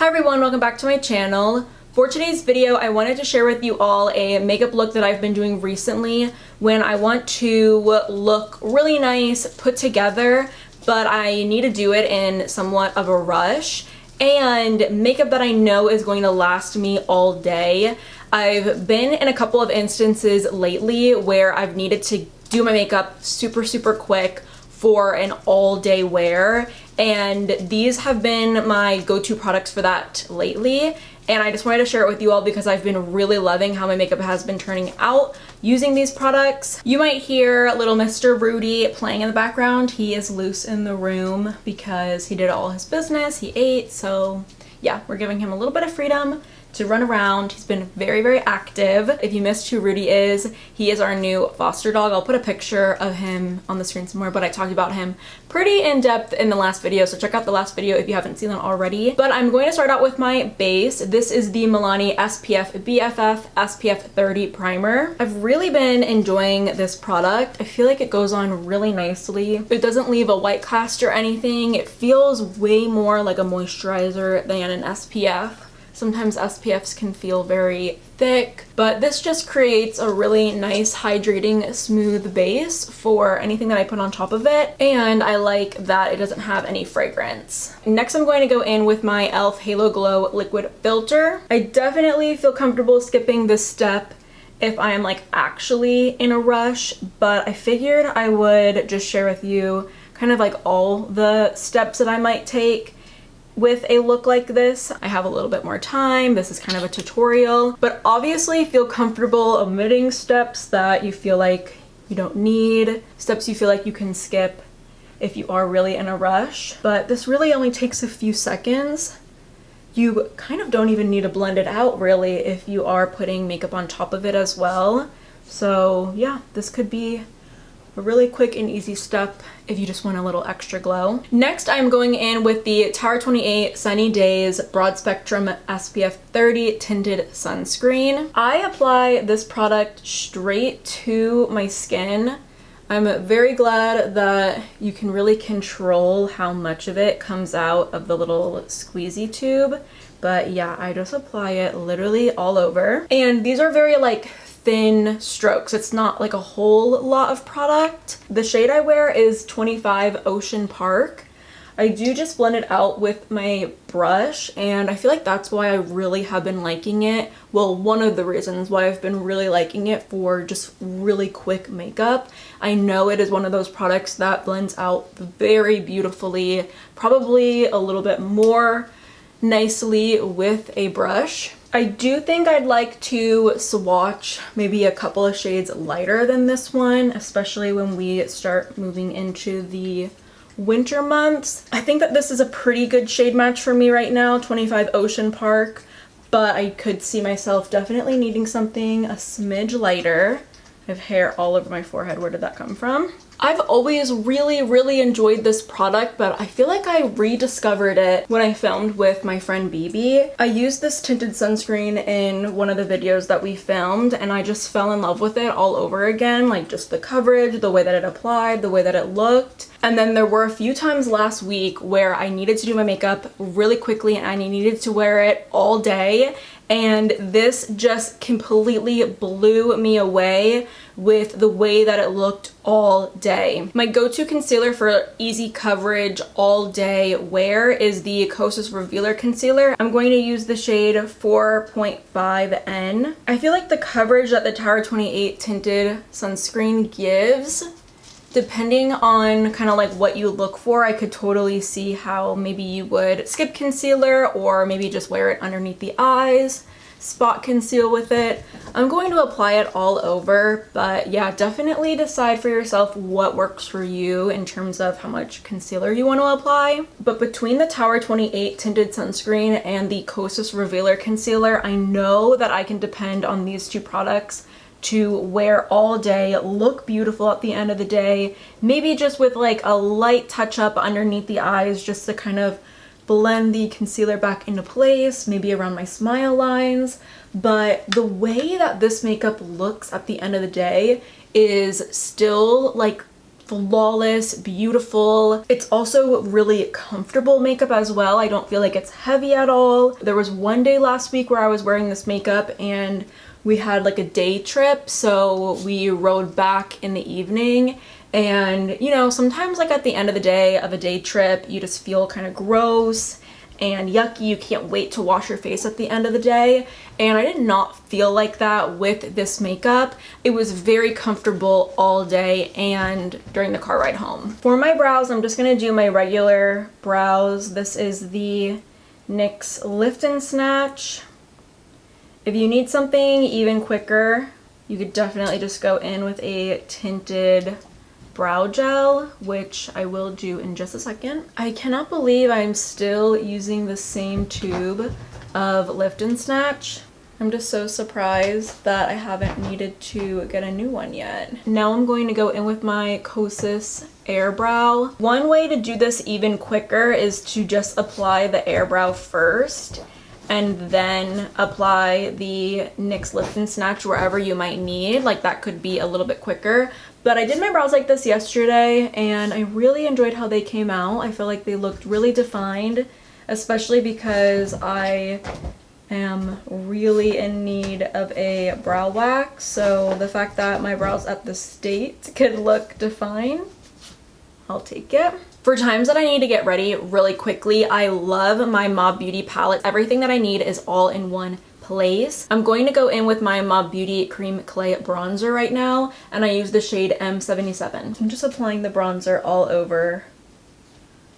Hi everyone, welcome back to my channel. For today's video, I wanted to share with you all a makeup look that I've been doing recently when I want to look really nice, put together, but I need to do it in somewhat of a rush, and makeup that I know is going to last me all day. I've been in a couple of instances lately where I've needed to do my makeup super quick for an all-day wear, and these have been my go-to products for that lately, and I just wanted to share it with you all because I've been really loving how my makeup has been turning out using these products. You might hear little Mr. Rudy playing in the background. He is loose in the room because he did all his business, he ate, so yeah, we're giving him a little bit of freedom to run around. He's been very active. If you missed who Rudy is, he is our new foster dog. I'll put a picture of him on the screen somewhere, but I talked about him pretty in depth in the last video, so check out the last video if you haven't seen that already. But I'm going to start out with my base. This is the Milani SPF BFF SPF 30 primer. I've really been enjoying this product. I feel like it goes on really nicely. It doesn't leave a white cast or anything. It feels way more like a moisturizer than an SPF. Sometimes SPFs can feel very thick, but this just creates a really nice, hydrating, smooth base for anything that I put on top of it, and I like that it doesn't have any fragrance. Next, I'm going to go in with my e.l.f. Halo Glow Liquid Filter. I definitely feel comfortable skipping this step if I am like actually in a rush, but I figured I would just share with you kind of like all the steps that I might take with a look like this. I have a little bit more time. This is kind of a tutorial, but obviously feel comfortable omitting steps that you feel like you don't need, steps you feel like you can skip if you are really in a rush. But this really only takes a few seconds. You kind of don't even need to blend it out really if you are putting makeup on top of it as well. So yeah, this could be a really quick and easy step if you just want a little extra glow. Next, I'm going in with the Tower 28 Sunny Days Broad Spectrum SPF 30 Tinted Sunscreen. I apply this product straight to my skin. I'm very glad that you can really control how much of it comes out of the little squeezy tube. But yeah, I just apply it literally all over. And these are very like thin strokes. It's not like a whole lot of product. The shade I wear is 25 Ocean Park. I do just blend it out with my brush, and I feel like that's why I really have been liking it. Well, one of the reasons why I've been really liking it for just really quick makeup. I know it is one of those products that blends out very beautifully, probably a little bit more nicely with a brush. I do think I'd like to swatch maybe a couple of shades lighter than this one, especially when we start moving into the winter months. I think that this is a pretty good shade match for me right now, 25 Ocean Park, but I could see myself definitely needing something a smidge lighter. I have hair all over my forehead. Where did that come from? I've always really enjoyed this product, but I feel like I rediscovered it when I filmed with my friend BB. I used this tinted sunscreen in one of the videos that we filmed, and I just fell in love with it all over again, like just the coverage, the way that it applied, the way that it looked. And then there were a few times last week where I needed to do my makeup really quickly and I needed to wear it all day, and this just completely blew me away with the way that it looked all day. My go-to concealer for easy coverage all day wear is the Kosas Revealer Concealer. I'm going to use the shade 4.5N. I feel like the coverage that the Tower 28 Tinted Sunscreen gives, depending on kind of like what you look for, I could totally see how maybe you would skip concealer or maybe just wear it underneath the eyes, spot conceal with it. I'm going to apply it all over, but yeah, definitely decide for yourself what works for you in terms of how much concealer you want to apply. But between the Tower 28 Tinted Sunscreen and the Kosas Revealer Concealer, I know that I can depend on these two products to wear all day, look beautiful at the end of the day, maybe just with like a light touch up underneath the eyes just to kind of blend the concealer back into place, maybe around my smile lines. But the way that this makeup looks at the end of the day is still like flawless, beautiful. It's also really comfortable makeup as well. I don't feel like it's heavy at all. There was one day last week where I was wearing this makeup and we had like a day trip, so we rode back in the evening. And you know, sometimes like at the end of the day of a day trip, you just feel kind of gross and yucky. You can't wait to wash your face at the end of the day. And I did not feel like that with this makeup. It was very comfortable all day and during the car ride home. For my brows, I'm just gonna do my regular brows. This is the NYX Lift and Snatch. If you need something even quicker, you could definitely just go in with a tinted brow gel, which I will do in just a second. I cannot believe I'm still using the same tube of Lift and Snatch. I'm just so surprised that I haven't needed to get a new one yet. Now I'm going to go in with my Kosas Air Brow. One way to do this even quicker is to just apply the Air Brow first and then apply the NYX Lift and Snatch wherever you might need. Like that could be a little bit quicker. But I did my brows like this yesterday and I really enjoyed how they came out. I feel like they looked really defined, especially because I am really in need of a brow wax. So the fact that my brows at the state could look defined, I'll take it. For times that I need to get ready really quickly, I love my Mob Beauty palette. Everything that I need is all in one place. I'm going to go in with my Mob Beauty Cream Clay bronzer right now, and I use the shade M77. I'm just applying the bronzer all over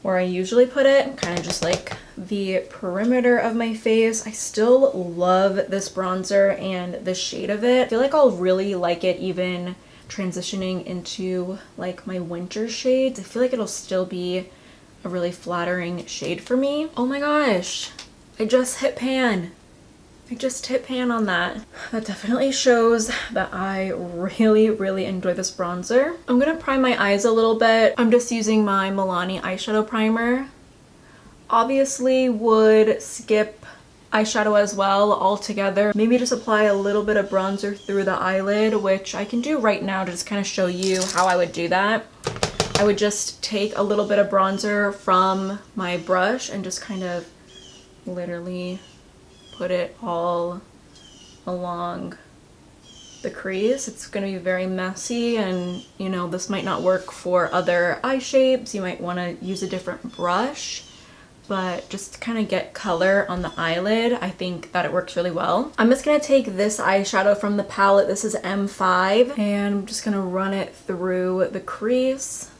where I usually put it, kind of just like the perimeter of my face. I still love this bronzer and the shade of it. I feel like I'll really like it even transitioning into like my winter shades. I feel like it'll still be a really flattering shade for me. Oh my gosh, I just hit pan. I just hit pan on that. That definitely shows that I really enjoy this bronzer. I'm gonna prime my eyes a little bit. I'm just using my Milani eyeshadow primer. Obviously would skip eyeshadow as well altogether. Maybe just apply a little bit of bronzer through the eyelid, which I can do right now to just kind of show you how I would do that. I would just take a little bit of bronzer from my brush and just kind of literally put it all along the crease. It's going to be very messy, and you know, this might not work for other eye shapes. You might want to use a different brush, but just to kind of get color on the eyelid, I think that it works really well. I'm just going to take this eyeshadow from the palette. This is M5, and I'm just going to run it through the crease.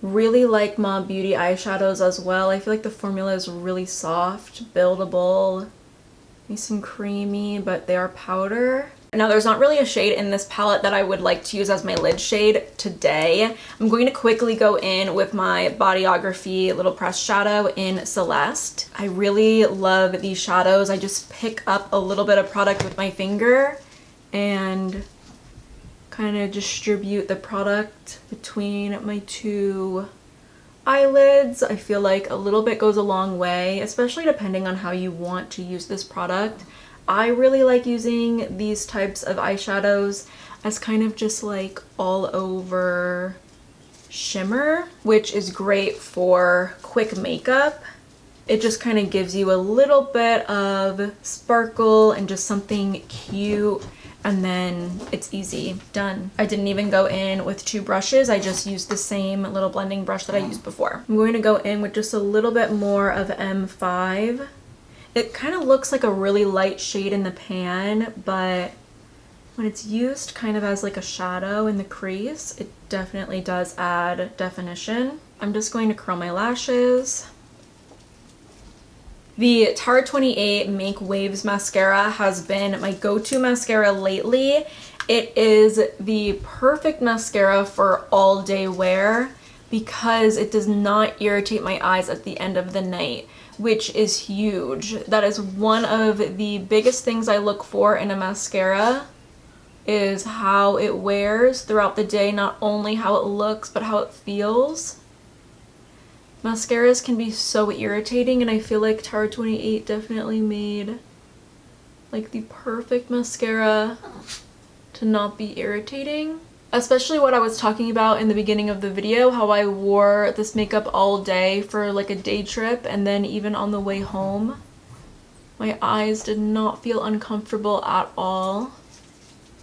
Really like Mob Beauty eyeshadows as well. I feel like the formula is really soft, buildable, nice and creamy, but they are powder. Now there's not really a shade in this palette that I would like to use as my lid shade today. I'm going to quickly go in with my Bodyography Little Pressed Shadow in Celeste. I really love these shadows. I just pick up a little bit of product with my finger and kind of distribute the product between my two eyelids. I feel like a little bit goes a long way, especially depending on how you want to use this product. I really like using these types of eyeshadows as kind of just like all over shimmer, which is great for quick makeup. It just kind of gives you a little bit of sparkle and just something cute, and then it's easy, done. I didn't even go in with two brushes. I just used the same little blending brush that I used before. I'm going to go in with just a little bit more of M5. It kind of looks like a really light shade in the pan, but when it's used kind of as like a shadow in the crease, it definitely does add definition. I'm just going to curl my lashes. The Tarte 28 Make Waves mascara has been my go-to mascara lately. It is the perfect mascara for all day wear because it does not irritate my eyes at the end of the night, which is huge. That is one of the biggest things I look for in a mascara, is how it wears throughout the day, not only how it looks, but how it feels. Mascaras can be so irritating, and I feel like Tarte 28 definitely made like the perfect mascara to not be irritating. Especially what I was talking about in the beginning of the video, how I wore this makeup all day for like a day trip, and then even on the way home, my eyes did not feel uncomfortable at all.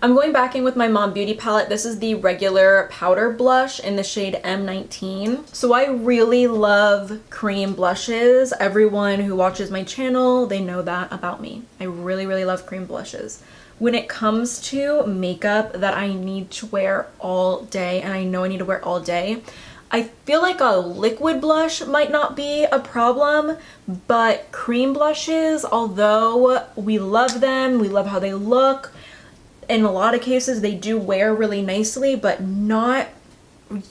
I'm going back in with my Mom Beauty palette. This is the regular powder blush in the shade M19. So I really love cream blushes. Everyone who watches my channel, they know that about me. I really, really love cream blushes. When it comes to makeup that I need to wear all day, and I know I need to wear all day, I feel like a liquid blush might not be a problem, but cream blushes, although we love them, we love how they look, in a lot of cases they do wear really nicely, but not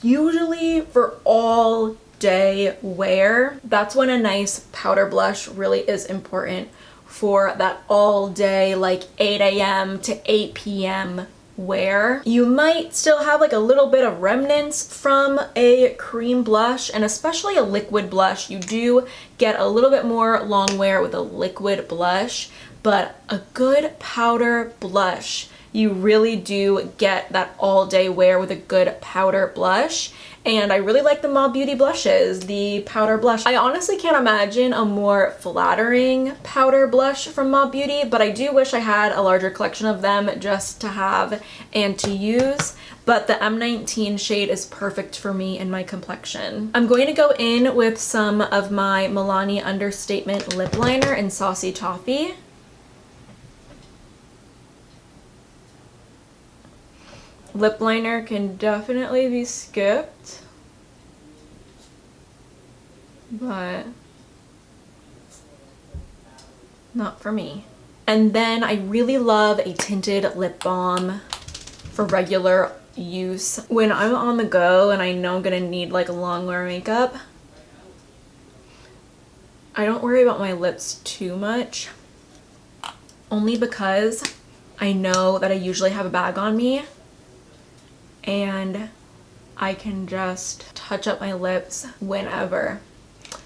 usually for all day wear. That's when a nice powder blush really is important for that all day, like 8 a.m. to 8 p.m. wear. You might still have like a little bit of remnants from a cream blush, and especially a liquid blush. You do get a little bit more long wear with a liquid blush, but a good powder blush, you really do get that all day wear with a good powder blush. And I really like the Mom Beauty blushes, the powder blush. I honestly can't imagine a more flattering powder blush from Mom Beauty, but I do wish I had a larger collection of them just to have and to use. But the M19 shade is perfect for me and my complexion. I'm going to go in with some of my Milani Understatement lip liner in Saucy Toffee. Lip liner can definitely be skipped, but not for me. And then I really love a tinted lip balm for regular use. When I'm on the go and I know I'm gonna need like long wear makeup, I don't worry about my lips too much, only because I know that I usually have a bag on me and I can just touch up my lips whenever.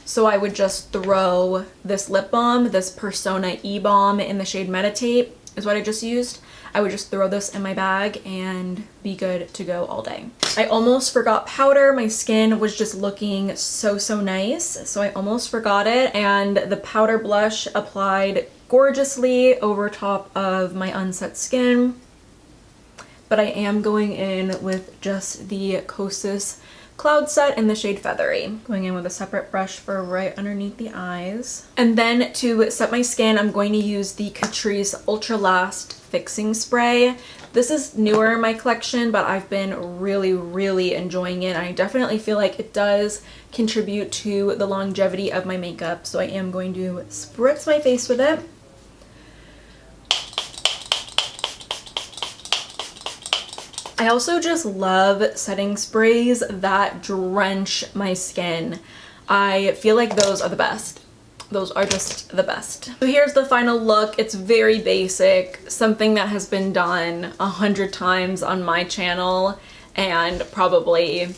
So I would just throw this lip balm, this Persona E-Balm in the shade Meditate is what I just used. I would just throw this in my bag and be good to go all day. I almost forgot powder. My skin was just looking so, so nice, so I almost forgot it. And the powder blush applied gorgeously over top of my unset skin. But I am going in with just the Kosas Cloud Set in the shade Feathery. Going in with a separate brush for right underneath the eyes. And then to set my skin, I'm going to use the Catrice Ultra Last Fixing Spray. This is newer in my collection, but I've been really, really enjoying it. I definitely feel like it does contribute to the longevity of my makeup, so I am going to spritz my face with it. I also just love setting sprays that drench my skin. I feel like those are the best. Those are just the best. So here's the final look. It's very basic, something that has been done 100 times on my channel and probably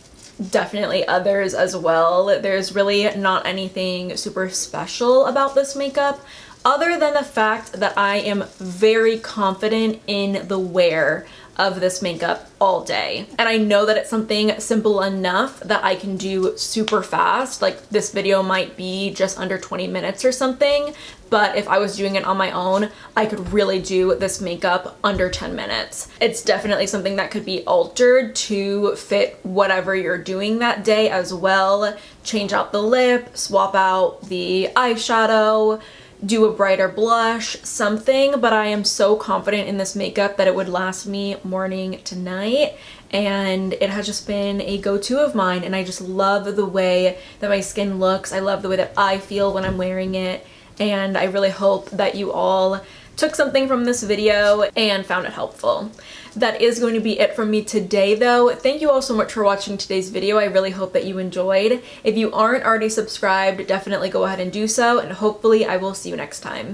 definitely others as well. There's really not anything super special about this makeup other than the fact that I am very confident in the wear of this makeup all day. And I know that it's something simple enough that I can do super fast. Like this video might be just under 20 minutes or something, but if I was doing it on my own, I could really do this makeup under 10 minutes. It's definitely something that could be altered to fit whatever you're doing that day as well. Change out the lip, swap out the eyeshadow, do a brighter blush, something, but I am so confident in this makeup that it would last me morning to night, and it has just been a go-to of mine, and I just love the way that my skin looks. I love the way that I feel when I'm wearing it, and I really hope that you all took something from this video and found it helpful. That is going to be it from me today though. Thank you all so much for watching today's video. I really hope that you enjoyed. If you aren't already subscribed, definitely go ahead and do so, and hopefully I will see you next time.